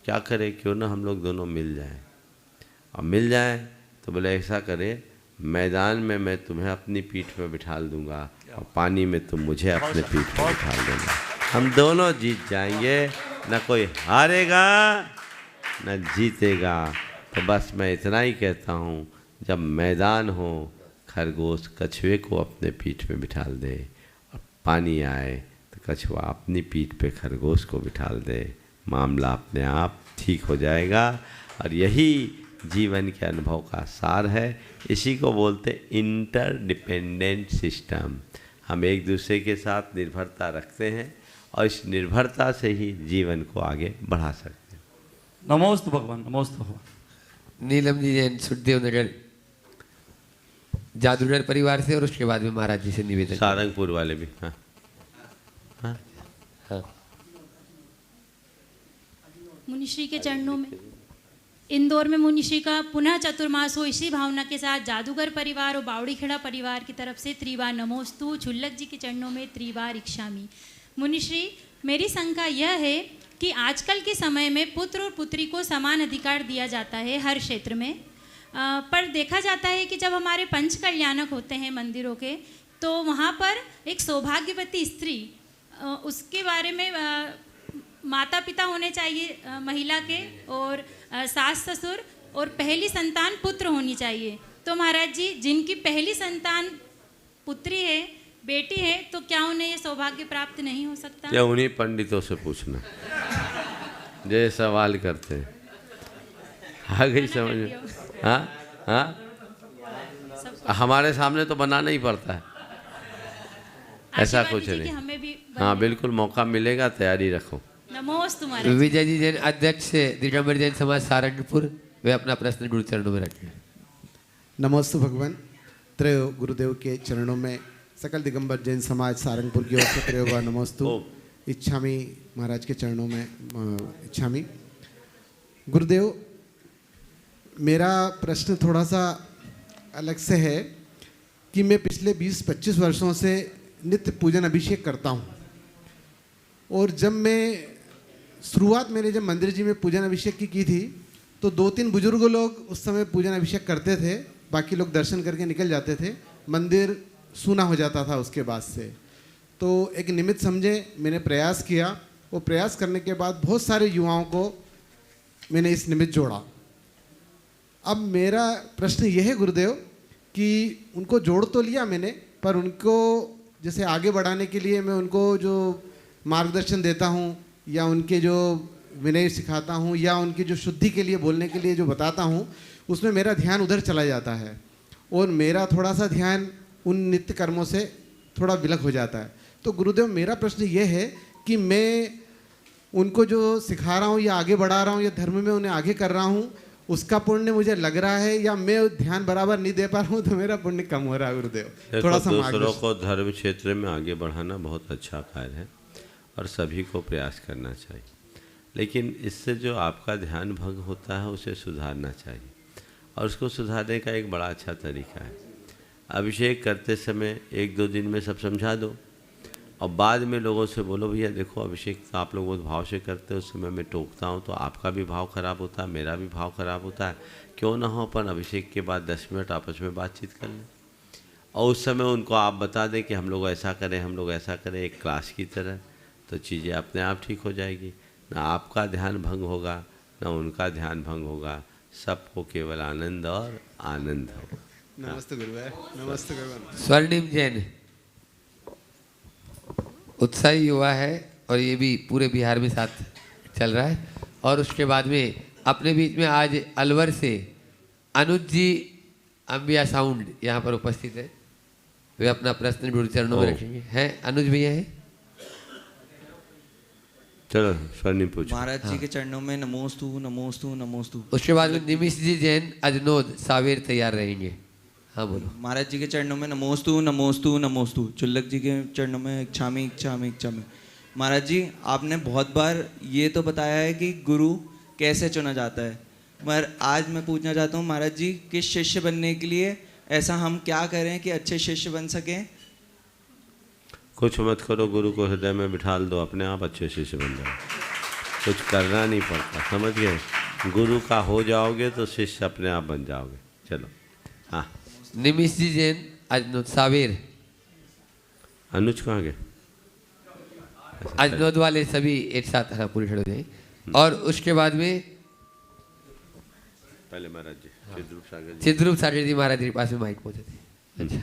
क्या करें, क्यों ना हम लोग दोनों मिल जाएं। और मिल जाएं तो बोले ऐसा करें, मैदान में मैं तुम्हें अपनी पीठ पे बिठा दूंगा और पानी में तुम मुझे अपने पीठ पे बिठा देना। हम दोनों जीत जाएंगे, न कोई हारेगा न जीतेगा। तो बस मैं इतना ही कहता हूँ, जब मैदान हो खरगोश कछुए को अपने पीठ पे बिठा दे, और पानी आए तो कछुआ अपनी पीठ पे खरगोश को बिठा दे, मामला अपने आप ठीक हो जाएगा। और यही जीवन के अनुभव का सार है। इसी को बोलते इंटरडिपेंडेंट सिस्टम। हम एक दूसरे के साथ निर्भरता रखते हैं और इस निर्भरता से ही जीवन को आगे बढ़ा सकते हैं। नमोस्तु भगवान, नमोस्तु भगवान। नीलम जी जैन सुखदेव नगर जादूगर परिवार से, और उसके बाद में महाराज जी से निवेदन। सारंगपुर वाले भी। हाँ हाँ हाँ। मुनिश्री के चरणों में, इंदौर में मुनिश्री का पुनः चतुर्मास हो, इसी भावना के साथ जादूगर परिवार और बावड़ीखेड़ा परिवार की तरफ से त्रिबार नमोस्तु। छुल्लक जी के चरणों में त्रिबार इच्छामि। मुनिश्री, मेरी शंका यह है कि आजकल के समय में पुत्र और पुत्री को समान अधिकार दिया जाता है हर क्षेत्र में, पर देखा जाता है कि जब हमारे पंच कल्याणक होते हैं मंदिरों के, तो वहाँ पर एक सौभाग्यवती स्त्री, उसके बारे में माता पिता होने चाहिए महिला के, और सास ससुर, और पहली संतान पुत्र होनी चाहिए। तो महाराज जी, जिनकी पहली संतान पुत्री है, बेटी है, तो क्या उन्हें ये सौभाग्य प्राप्त नहीं हो सकता? क्या उन्हीं पंडितों से पूछना जो सवाल करते हैं। आ गई समझ में? हाँ हाँ, हमारे सामने तो बनाना ही पड़ता है, ऐसा कुछ नहीं। हाँ बिल्कुल, मौका मिलेगा, तैयारी रखो। नमोस्तु महाराज। विजय जी जैन अध्यक्ष दिगंबर जैन समाज सारंगपुर, वे अपना प्रश्न गुरु चरणों में रखें। नमोस्तु भगवान। त्रय गुरुदेव के चरणों में सकल दिगंबर जैन समाज सारंगपुर की ओर से त्रयोबार नमोस्तु इच्छामि महाराज के चरणों में इच्छामि। गुरुदेव, मेरा प्रश्न थोड़ा सा अलग से है कि मैं पिछले 20-25 वर्षों से नित्य पूजन अभिषेक करता हूँ, और जब मैं शुरुआत मैंने जब मंदिर जी में पूजन अभिषेक की थी, तो 2-3 बुजुर्ग लोग उस समय पूजन अभिषेक करते थे, बाकी लोग दर्शन करके निकल जाते थे, मंदिर सूना हो जाता था उसके बाद से। तो एक निमित्त समझे मैंने प्रयास किया, वो प्रयास करने के बाद बहुत सारे युवाओं को मैंने इस निमित्त जोड़ा। अब मेरा प्रश्न यह है गुरुदेव कि उनको जोड़ तो लिया मैंने, पर उनको जैसे आगे बढ़ाने के लिए मैं उनको जो मार्गदर्शन देता हूँ, या उनके जो विनय सिखाता हूँ, या उनकी जो शुद्धि के लिए बोलने के लिए जो बताता हूँ, उसमें मेरा ध्यान उधर चला जाता है, और मेरा थोड़ा सा ध्यान उन नित्य कर्मों से थोड़ा विलग हो जाता है। तो गुरुदेव, मेरा प्रश्न ये है कि मैं उनको जो सिखा रहा हूँ या आगे बढ़ा रहा हूँ या धर्म में उन्हें आगे कर रहा हूँ, उसका पुण्य मुझे लग रहा है, या मैं ध्यान बराबर नहीं दे पा रहा हूँ, तो मेरा पुण्य कम हो रहा है गुरुदेव। थोड़ा सा दूसरों को धर्म क्षेत्र में आगे बढ़ाना बहुत अच्छा कार्य है और सभी को प्रयास करना चाहिए, लेकिन इससे जो आपका ध्यान भंग होता है उसे सुधारना चाहिए, और उसको सुधारने का एक बड़ा अच्छा तरीका है, अभिषेक करते समय 1-2 दिन में सब समझा दो, और बाद में लोगों से बोलो भैया देखो अभिषेक तो आप लोग बहुत भाव से करते हो, उस समय मैं टोकता हूँ तो आपका भी भाव खराब होता है, मेरा भी भाव खराब होता है, क्यों ना हो अपन अभिषेक के बाद 10 मिनट आपस में बातचीत कर लें, और उस समय उनको आप बता दें कि हम लोग ऐसा करें, हम लोग ऐसा करें, एक क्लास की तरह, तो चीज़ें अपने आप ठीक हो जाएगी। ना आपका ध्यान भंग होगा ना उनका ध्यान भंग होगा, सबको केवल आनंद और आनंद होगा। नमस्ते गुरुदेव, नमस्ते गुरुदेव। स्वर्णिम जैन उत्साही युवा है और ये भी पूरे बिहार में साथ चल रहा है। और उसके बाद में अपने बीच में आज अलवर से अनुज जी अंबिया साउंड यहाँ पर उपस्थित है। वे अपना प्रश्न गुरु चरणों में रखेंगे। हैं अनुज भैया हैं? चलो स्वर्णिम पूछो। महाराज जी के चरणों में नमोस्तु नमोस्तु नमोस्तु। उसके बाद में निमिष जी जैन अजनोद सावेर तैयार रहेंगे। हाँ बोलो। महाराज जी के चरणों में नमोस्तु नमोस्तु नमोस्तु। चुल्लक जी के चरणों में इच्छामी इच्छामी इच्छामी। महाराज जी आपने बहुत बार ये तो बताया है कि गुरु कैसे चुना जाता है, मगर आज मैं पूछना चाहता हूँ महाराज जी कि शिष्य बनने के लिए ऐसा हम क्या करें कि अच्छे शिष्य बन सकें? कुछ मत करो, गुरु को हृदय में बिठा दो, अपने आप अच्छे शिष्य बन जाओ। कुछ करना नहीं पड़ता, समझ गए? गुरु का हो जाओगे तो शिष्य अपने आप बन जाओगे। चलो हाँ। निमिष जी जैन अजनोद सावेर। अनुज कहाँ गए? अजनोद वाले सभी एक साथ हाँ पूरी खड़े हो जाए। और उसके बाद में पहले महाराज जी चिद्रूप सागर जी महाराज जी के पास में माइक पहुंचे थे। अच्छा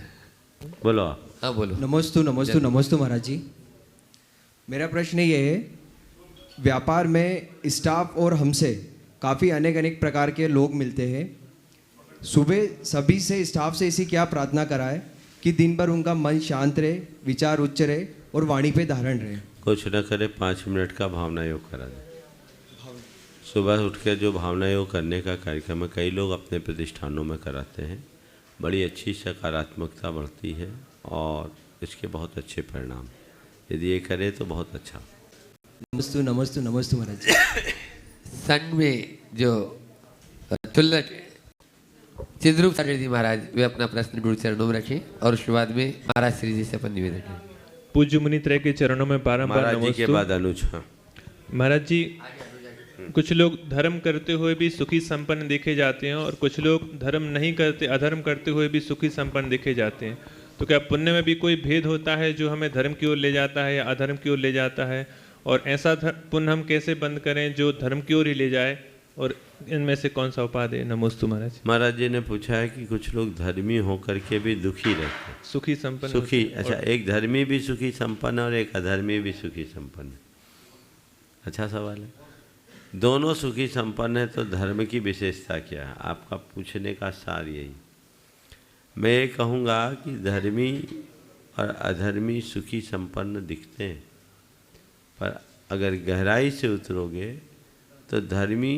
बोलो आप। हाँ बोलो। नमोस्तु नमोस्तु नमोस्तु महाराज जी। मेरा प्रश्न ये है, व्यापार में स्टाफ और हमसे काफ़ी अनेक अनेक प्रकार के लोग मिलते हैं। सुबह सभी से स्टाफ से इसी क्या प्रार्थना कराए कि दिन भर उनका मन शांत रहे, विचार उच्च रहे और वाणी पे धारण रहे। कुछ न करे 5 मिनट का भावना योग करा दे। सुबह उठ के जो भावना योग करने का कार्यक्रम है कई लोग अपने प्रतिष्ठानों में कराते हैं। बड़ी अच्छी सकारात्मकता बढ़ती है और इसके बहुत अच्छे परिणाम, यदि ये करे तो बहुत अच्छा। नमस्तु नमस्तु नमस्तु महाराज जी। संघ में जो तुल्लक चिद्रूप सागर जी महाराज वे अपना प्रश्न गुरु चरणों में रखें और उसके बाद में महाराज श्री जी से अपन निवेदन करें। पूज्य मुनि त्रय के चरणों में बारंबार महाराज जी के बाद अनुज। महाराज जी कुछ लोग धर्म करते हुए भी सुखी संपन्न देखे जाते हैं और कुछ लोग धर्म नहीं करते, अधर्म करते हुए भी सुखी संपन्न देखे जाते हैं। तो क्या पुण्य में भी कोई भेद होता है जो हमें धर्म की ओर ले जाता है या अधर्म की ओर ले जाता है? और ऐसा पुण्य हम कैसे बंद करें जो धर्म की ओर ही ले जाए, और इनमें से कौन सा उपाय है? नमोस्तु महाराज। महाराज जी ने पूछा है कि कुछ लोग धर्मी होकर के भी दुखी रहते हैं, सुखी संपन्न सुखी। अच्छा, एक धर्मी भी सुखी संपन्न और एक अधर्मी भी सुखी संपन्न। अच्छा सवाल है। दोनों सुखी संपन्न है तो धर्म की विशेषता क्या है? आपका पूछने का सार यही। मैं ये कहूँगा कि धर्मी और अधर्मी सुखी संपन्न दिखते हैं, पर अगर गहराई से उतरोगे तो धर्मी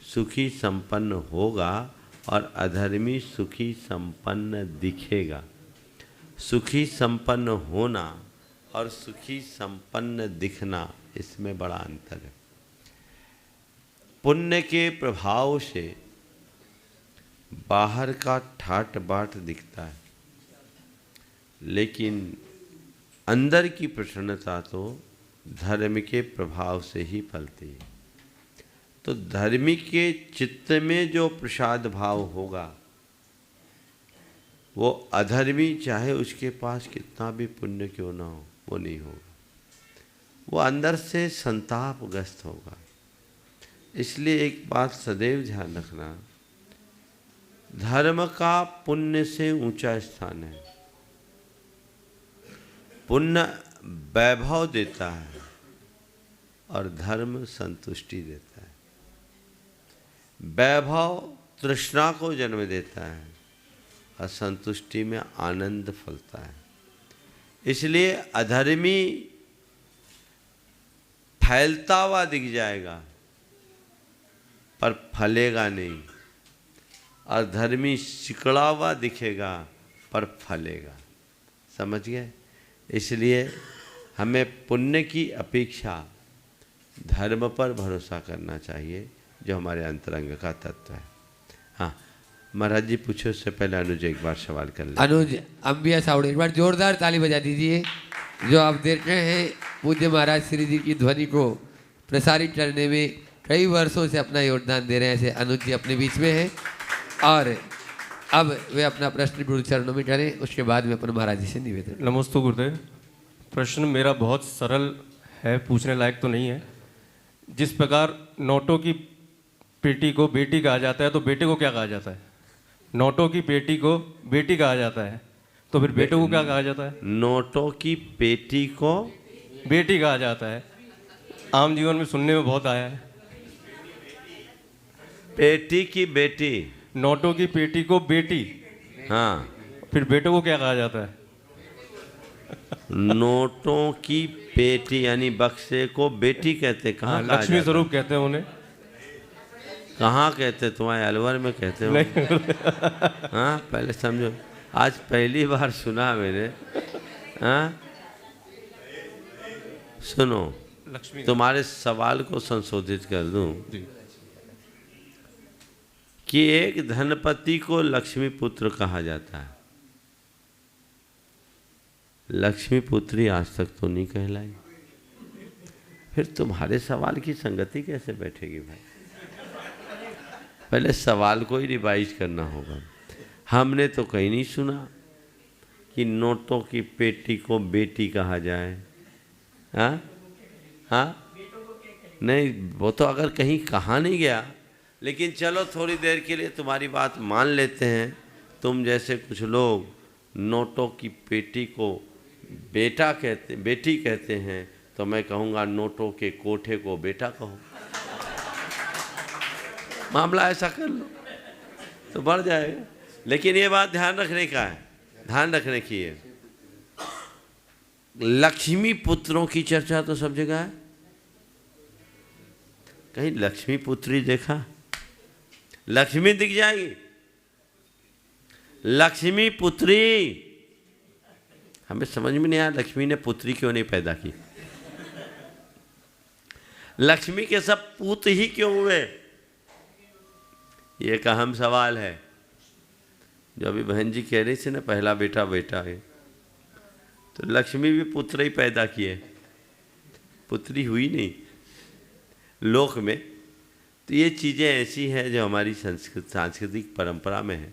सुखी संपन्न होगा और अधर्मी सुखी संपन्न दिखेगा। सुखी संपन्न होना और सुखी संपन्न दिखना, इसमें बड़ा अंतर है। पुण्य के प्रभाव से बाहर का ठाट बाट दिखता है, लेकिन अंदर की प्रसन्नता तो धर्म के प्रभाव से ही फलती है। तो धर्मी के चित्त में जो प्रसाद भाव होगा वो अधर्मी चाहे उसके पास कितना भी पुण्य क्यों ना हो वो नहीं होगा, वो अंदर से संतापग्रस्त होगा। इसलिए एक बात सदैव ध्यान रखना, धर्म का पुण्य से ऊंचा स्थान है। पुण्य वैभव देता है और धर्म संतुष्टि देता है। वैभव तृष्णा को जन्म देता है और संतुष्टि में आनंद फलता है। इसलिए अधर्मी फैलता हुआ दिख जाएगा पर फलेगा नहीं, और धर्मी सिकड़ा हुआ दिखेगा पर फलेगा। समझ गए? इसलिए हमें पुण्य की अपेक्षा धर्म पर भरोसा करना चाहिए जो हमारे अंतरंग का तत्व है। हाँ महाराज जी पूछो, उससे पहले अनुज एक बार सवाल कर ले। अनुज अंबिया साउंड, एक बार जोरदार ताली बजा दीजिए। जो आप देख रहे हैं पूज्य महाराज श्री जी की ध्वनि को प्रसारित करने में कई वर्षों से अपना योगदान दे रहे हैं, ऐसे अनुज जी अपने बीच में हैं और अब वे अपना प्रश्न गुरु चरणों में करें, उसके बाद में अपन महाराज जी से निवेदन। नमोस्तु गुरुदेव। प्रश्न मेरा बहुत सरल है, पूछने लायक तो नहीं है, जिस प्रकार नोटों की पेटी को बेटी कहा जाता है, तो बेटे को क्या कहा जाता है? नोटों की पेटी को बेटी कहा जाता है, तो फिर बेटे को क्या कहा जाता है? नोटों की पेटी को बेटी कहा जाता है। आम जीवन में सुनने में बहुत आया है। पेटी की बेटी, नोटों की पेटी को बेटी, हाँ, फिर बेटे को क्या कहा जाता है? नोटों की पेटी यानी बक्से को बेटी कहते, कहाँ कहा लक्ष्मी जाता? स्वरूप कहते हैं उन्हें। कहाँ कहते? तुम्हारे अलवर में कहते हो? हाँ, पहले समझो, आज पहली बार सुना मैंने। हाँ, सुनो, तुम्हारे सवाल को संशोधित कर दूं कि एक धनपति को लक्ष्मी पुत्र कहा जाता है। लक्ष्मी पुत्री आज तक तो नहीं कहलाई, फिर तुम्हारे सवाल की संगति कैसे बैठेगी भाई? पहले सवाल को ही रिवाइज करना होगा। हमने तो कहीं नहीं सुना कि नोटों की पेटी को बेटी कहा जाए। हाँ हाँ, नहीं, वो तो अगर कहीं कहा नहीं गया, लेकिन चलो थोड़ी देर के लिए तुम्हारी बात मान लेते हैं। तुम जैसे कुछ लोग नोटों की पेटी को बेटी कहते हैं, तो मैं कहूँगा नोटों के कोठे को बेटा कहो। मामला ऐसा कर लो तो बढ़ जाएगा। लेकिन ये बात ध्यान रखने का है, ध्यान रखने की है, लक्ष्मी पुत्रों की चर्चा तो सब जगह है। कहीं लक्ष्मी पुत्री देखा? लक्ष्मी दिख जाएगी, लक्ष्मी पुत्री। हमें समझ में नहीं आया लक्ष्मी ने पुत्री क्यों नहीं पैदा की। लक्ष्मी के सब पुत्र ही क्यों हुए? ये एक अहम सवाल है। जो अभी बहन जी कह रही थी ना, पहला बेटा बेटा है, तो लक्ष्मी भी पुत्र ही पैदा किए, पुत्री हुई नहीं लोक में। तो ये चीज़ें ऐसी हैं जो हमारी सांस्कृतिक परंपरा में है,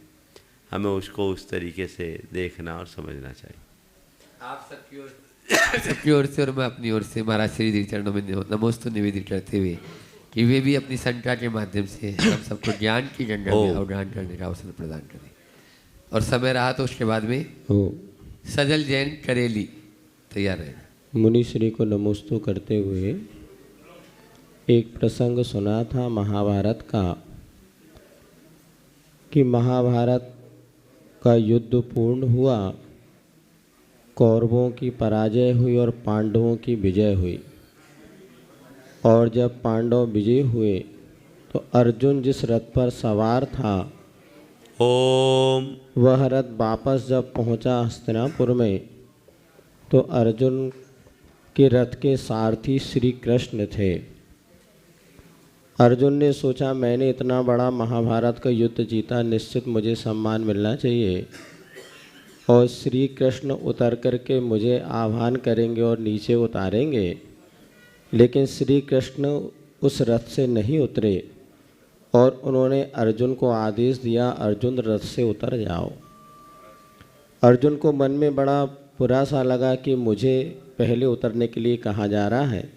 हमें उसको उस तरीके से देखना और समझना चाहिए। आप सबकी ओर से और मैं अपनी ओर से महाराज श्री चरणों में नमोस्तु निवेदित करते हुए कि वे भी अपनी संख्या के माध्यम से हम सबको ज्ञान की गंगा में अवधान करने का अवसर प्रदान करें। और समय रहा तो उसके बाद में सजल जैन करेली तैयार है। मुनि श्री को नमोस्तु करते हुए एक प्रसंग सुना था महाभारत का, कि महाभारत का युद्ध पूर्ण हुआ, कौरवों की पराजय हुई और पांडवों की विजय हुई। और जब पांडव विजय हुए तो अर्जुन जिस रथ पर सवार था, वह रथ वापस जब पहुंचा हस्तिनापुर में, तो अर्जुन के रथ के सारथी श्री कृष्ण थे। अर्जुन ने सोचा मैंने इतना बड़ा महाभारत का युद्ध जीता, निश्चित मुझे सम्मान मिलना चाहिए। और श्री कृष्ण उतर करके मुझे आह्वान करेंगे और नीचे उतारेंगे। लेकिन श्री कृष्ण उस रथ से नहीं उतरे और उन्होंने अर्जुन को आदेश दिया, अर्जुन रथ से उतर जाओ। अर्जुन को मन में बड़ा बुरा सा लगा कि मुझे पहले उतरने के लिए कहा जा रहा है।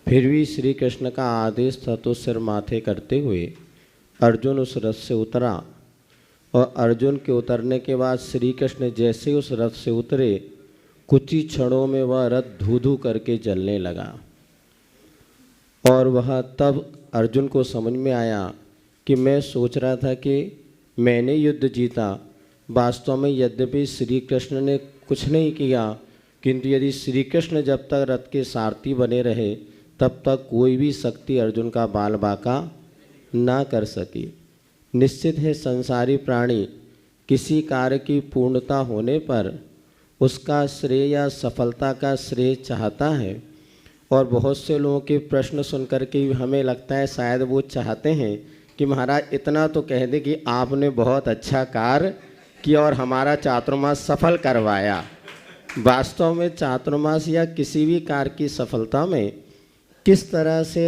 फिर भी श्री कृष्ण का आदेश था तो सिर माथे करते हुए अर्जुन उस रथ से उतरा। और अर्जुन के उतरने के बाद श्री कृष्ण जैसे उस रथ से उतरे, कुछ ही क्षणों में वह रथ धू धू करके जलने लगा। और वह तब अर्जुन को समझ में आया कि मैं सोच रहा था कि मैंने युद्ध जीता, वास्तव में यद्यपि श्री कृष्ण ने कुछ नहीं किया, किंतु यदि श्री कृष्ण जब तक रथ के सारथी बने रहे तब तक कोई भी शक्ति अर्जुन का बाल बाका ना कर सकी। निश्चित है संसारी प्राणी किसी कार्य की पूर्णता होने पर उसका श्रेय या सफलता का श्रेय चाहता है। और बहुत से लोगों के प्रश्न सुनकर के हमें लगता है शायद वो चाहते हैं कि महाराज इतना तो कह दे कि आपने बहुत अच्छा कार्य किया और हमारा चातुर्मास सफल करवाया। वास्तव में चातुर्मास या किसी भी कार्य की सफलता में किस तरह से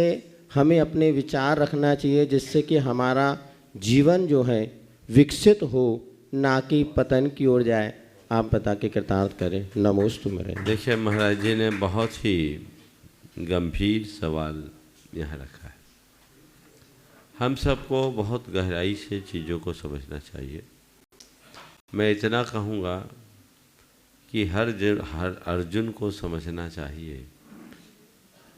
हमें अपने विचार रखना चाहिए जिससे कि हमारा जीवन जो है विकसित हो, ना कि पतन की ओर जाए, आप बता के कृतार्थ करें। नमोस्तु मेरे। देखिए महाराज जी ने बहुत ही गंभीर सवाल यहाँ रखा है। हम सबको बहुत गहराई से चीज़ों को समझना चाहिए। मैं इतना कहूँगा कि हर अर्जुन को समझना चाहिए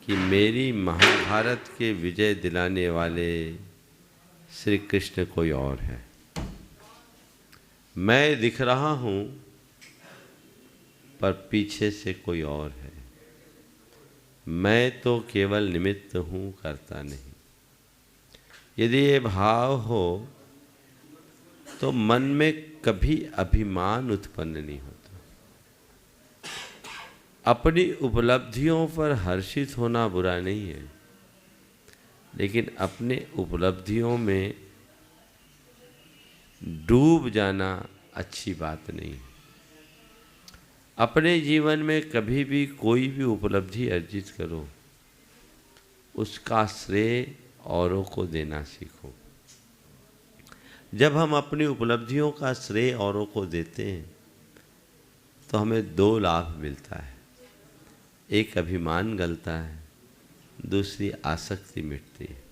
कि मेरी महाभारत के विजय दिलाने वाले श्री कृष्ण कोई और है। मैं दिख रहा हूँ पर पीछे से कोई और है। मैं तो केवल निमित्त हूँ, करता नहीं। यदि ये भाव हो तो मन में कभी अभिमान उत्पन्न नहीं होता। अपनी उपलब्धियों पर हर्षित होना बुरा नहीं है, लेकिन अपने उपलब्धियों में डूब जाना अच्छी बात नहीं है। अपने जीवन में कभी भी कोई भी उपलब्धि अर्जित करो, उसका श्रेय औरों को देना सीखो। जब हम अपनी उपलब्धियों का श्रेय औरों को देते हैं तो हमें दो लाभ मिलता है। एक अभिमान गलता है, दूसरी आसक्ति मिटती है।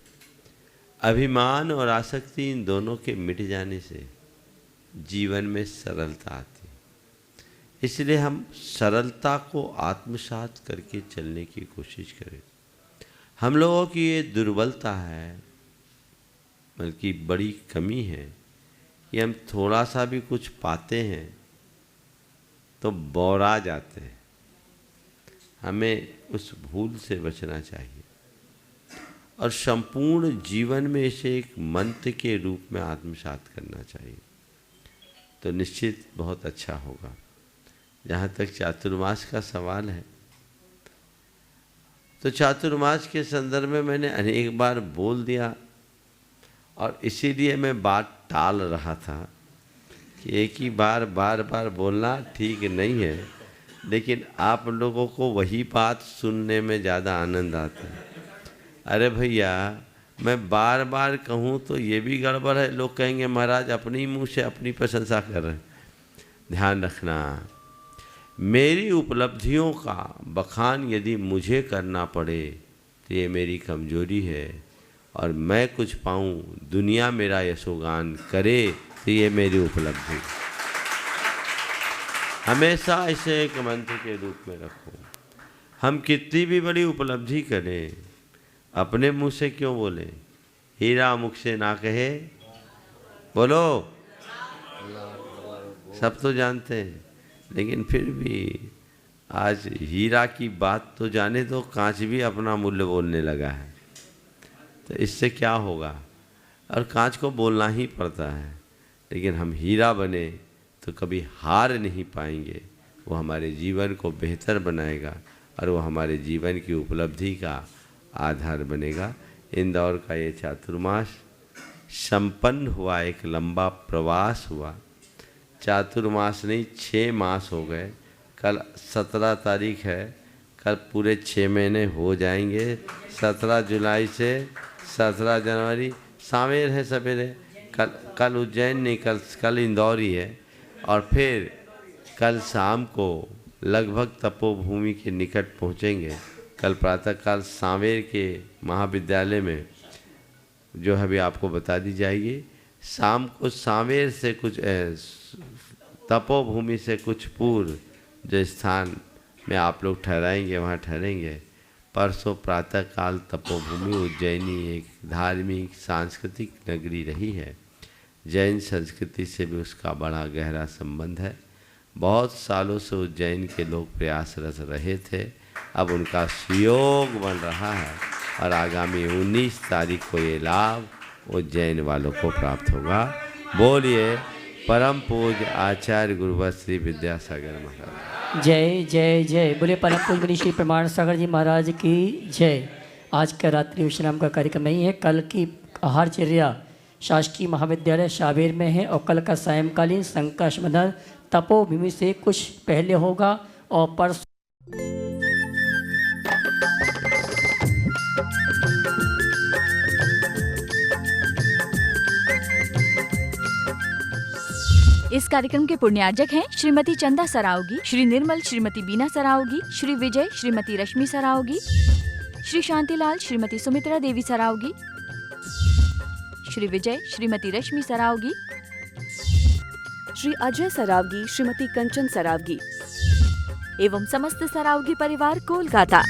अभिमान और आसक्ति इन दोनों के मिट जाने से जीवन में सरलता आती है। इसलिए हम सरलता को आत्मसात करके चलने की कोशिश करें। हम लोगों की ये दुर्बलता है, बल्कि बड़ी कमी है कि हम थोड़ा सा भी कुछ पाते हैं तो बौरा जाते हैं। हमें उस भूल से बचना चाहिए और संपूर्ण जीवन में इसे एक मंत्र के रूप में आत्मसात करना चाहिए, तो निश्चित बहुत अच्छा होगा। जहाँ तक चातुर्मास का सवाल है, तो चातुर्मास के संदर्भ में मैंने अनेक बार बोल दिया और इसीलिए मैं बात टाल रहा था कि एक ही बार बार बोलना ठीक नहीं है, लेकिन आप लोगों को वही बात सुनने में ज़्यादा आनंद आता है। अरे भैया, मैं बार बार कहूँ तो ये भी गड़बड़ है। लोग कहेंगे महाराज अपनी मुंह से अपनी प्रशंसा कर रहे हैं। ध्यान रखना, मेरी उपलब्धियों का बखान यदि मुझे करना पड़े तो ये मेरी कमजोरी है, और मैं कुछ पाऊँ, दुनिया मेरा यशोगान करे तो ये मेरी उपलब्धि। हमेशा इसे एक मंत्र के रूप में रखो। हम कितनी भी बड़ी उपलब्धि करें, अपने मुंह से क्यों बोलें? हीरा मुख से ना कहे, बोलो। सब तो जानते हैं, लेकिन फिर भी आज हीरा की बात तो जाने दो, कांच भी अपना मूल्य बोलने लगा है। तो इससे क्या होगा? और कांच को बोलना ही पड़ता है, लेकिन हम हीरा बने तो कभी हार नहीं पाएंगे। वो हमारे जीवन को बेहतर बनाएगा और वो हमारे जीवन की उपलब्धि का आधार बनेगा। इंदौर का ये चातुर्मास संपन्न हुआ, एक लंबा प्रवास हुआ। चातुर्मास नहीं, 6 मास हो गए। कल 17 तारीख है, कल पूरे 6 महीने हो जाएंगे। 17 जुलाई से 17 जनवरी सावेर है सवेरे। कल उज्जैन नहीं, कल इंदौर ही है। और फिर कल शाम को लगभग तपोभूमि के निकट पहुंचेंगे। कल प्रातःकाल सांवेर के महाविद्यालय में जो है अभी आपको बता दी जाएगी। शाम को सांवेर से कुछ तपोभूमि से कुछ पूर्व जो स्थान में आप लोग ठहराएंगे वहाँ ठहरेंगे। परसों प्रातःकाल तपोभूमि उज्जैनी एक धार्मिक सांस्कृतिक नगरी रही है। जैन संस्कृति से भी उसका बड़ा गहरा संबंध है। बहुत सालों से उज्जैन के लोग प्रयासरत रहे थे, अब उनका सुयोग बन रहा है और आगामी 19 तारीख को ये लाभ उज्जैन वालों को प्राप्त होगा। बोलिए परम पूज्य आचार्य गुरुवर श्री विद्यासागर महाराज। जय जय जय। बोले परम पूज्य मुनि श्री प्रमाण सागर जी महाराज की जय। आज का रात्रि विश्राम का कार्यक्रम नहीं है, कल की आहारचर्या शासकीय महाविद्यालय सावेर में है और कल का सायंकालीन संकाशमधर तपोभूमि से कुछ पहले होगा और परसों इस कार्यक्रम के पुण्यार्जक हैं श्रीमती चंदा सरावगी, श्री निर्मल श्रीमती बीना सरावगी, श्री विजय श्रीमती रश्मि सरावगी, श्री शांतिलाल श्रीमती सुमित्रा देवी सरावगी, श्री विजय श्रीमती रश्मि सरावगी, श्री अजय सरावगी श्रीमती कंचन सरावगी एवं समस्त सरावगी परिवार कोलकाता।